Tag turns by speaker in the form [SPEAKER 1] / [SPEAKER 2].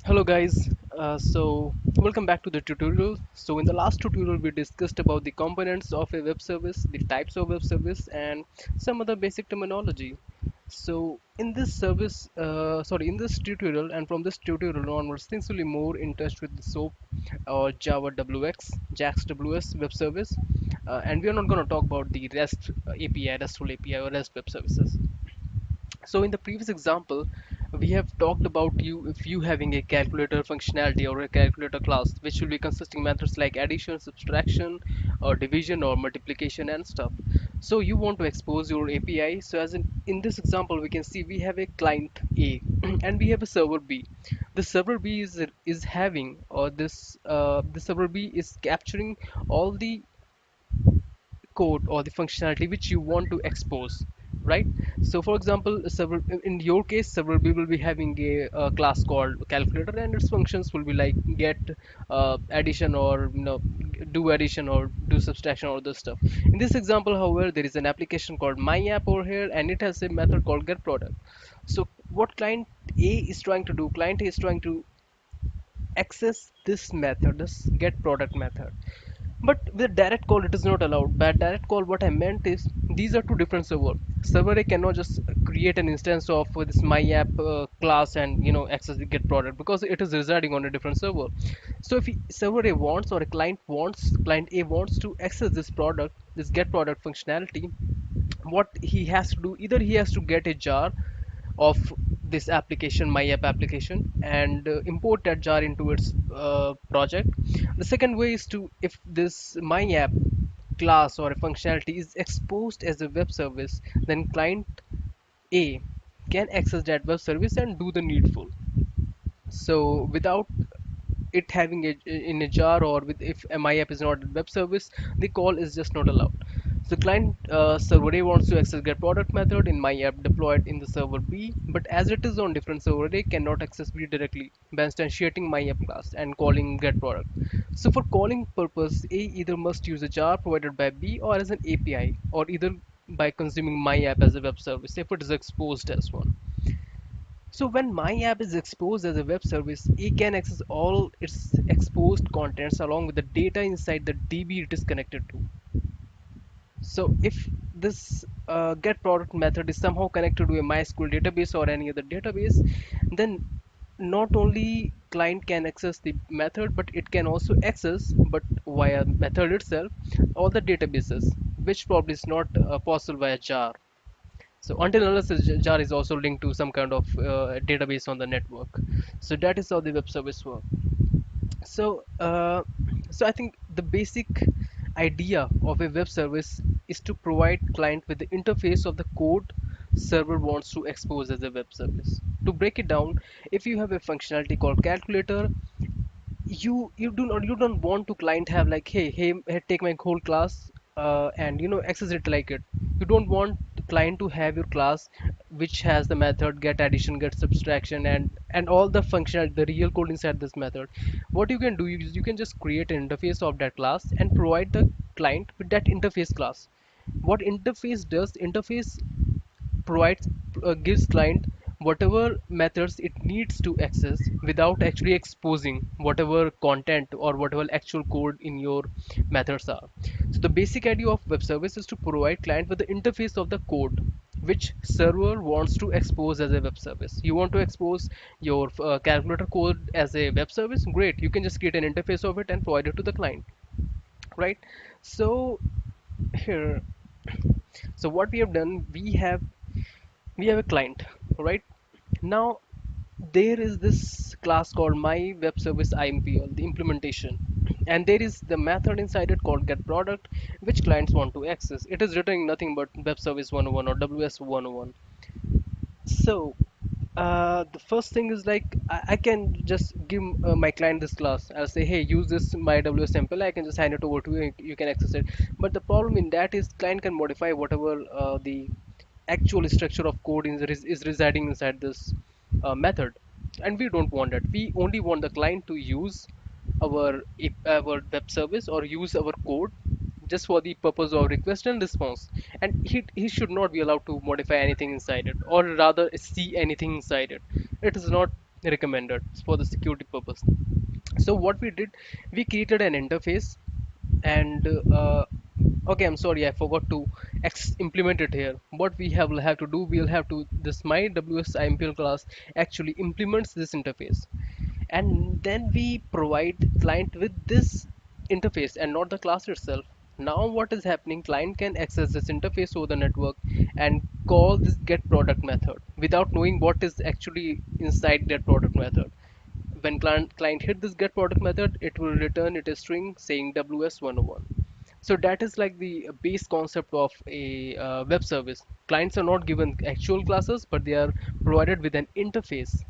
[SPEAKER 1] Hello guys, welcome back to the tutorial. So in the last tutorial we discussed about the components of a web service, the types of web service and some other basic terminology. So in this in this tutorial and from this tutorial onwards things will be more in touch with the SOAP or Java WX, Jax-WS web service, and we are not going to talk about the REST API, RESTful API or REST web services. So in the previous example, we have talked about if you having a calculator functionality or a calculator class, which will be consisting methods like addition, subtraction, or division or multiplication and stuff. So you want to expose your API. So as in this example, we can see we have a client A and we have a server B. The server B is having or the server B is capturing all the code or the functionality which you want to expose, right? So for example, several in your case several we will be having a class called calculator, and its functions will be like get addition or do addition or do subtraction or this stuff. In this example, however, there is an application called my app over here, and it has a method called get product. So what client A is trying to do, client A is trying to access this method, this get product method, but with direct call it is not allowed. By direct call, what I meant is these are two different servers. Server A cannot just create an instance of this my app class and access the get product because it is residing on a different server. So if server A wants or a client A wants to access this product, this get product functionality, what he has to do, either he has to get a jar of this application, my app application, and import that jar into its project. The second way is to, if this my app class or a functionality is exposed as a web service, then client A can access that web service and do the needful. So without it having a in a jar, or with if my app is not a web service, the call is just not allowed. So client server A wants to access get product method in my app deployed in the server B, but as it is on different server, A cannot access B directly by instantiating my app class and calling get product. So for calling purpose, A either must use a jar provided by B or as an API, or either by consuming my app as a web service if it is exposed as one. So when my app is exposed as a web service, it can access all its exposed contents along with the data inside the DB it is connected to. So if this get product method is somehow connected to a MySQL database or any other database, then not only client can access the method, but it can also access, but via method itself, all the databases, which probably is not possible via jar. So until unless the jar is also linked to some kind of database on the network. So that is how the web service work. So I think the basic idea of a web service is to provide client with the interface of the code server wants to expose as a web service. To break it down, if you have a functionality called calculator, you don't want to client have like, hey, take my whole class and access it like it. You don't want the client to have your class which has the method get addition, get subtraction, and all the functional, the real code inside this method. What you can do is you can just create an interface of that class and provide the client with that interface class. What interface does, interface provides gives client whatever methods it needs to access without actually exposing whatever content or whatever actual code in your methods are. So the basic idea of web service is to provide client with the interface of the code which server wants to expose as a web service. You want to expose your calculator code as a web service, great, you can just create an interface of it and provide it to the client, right? So here, so what we have done, we have a client, right? Now there is this class called my web service IMPL, the implementation, and there is the method inside it called get product, which clients want to access. It is returning nothing but web service 101 or WS 101. So the first thing is like I can just give my client this class. I'll say, hey, use this my WS sample. I can just hand it over to you. You can access it. But the problem in that is client can modify whatever the actual structure of code is residing inside this method, and we don't want that. We only want the client to use our web service or use our code just for the purpose of request and response, and he should not be allowed to modify anything inside it, or rather see anything inside it. It is not recommended for the security purpose. So what we did, we created an interface, and okay, I'm sorry, I forgot to implement it here. What we have to do, we'll have to, this my WSIMPL class actually implements this interface, and then we provide client with this interface and not the class itself. Now what is happening, client can access this interface over the network and call this get product method without knowing what is actually inside that product method. When client hit this get product method, it will return it a string saying WS101. So that is like the base concept of a web service. Clients are not given actual classes, but they are provided with an interface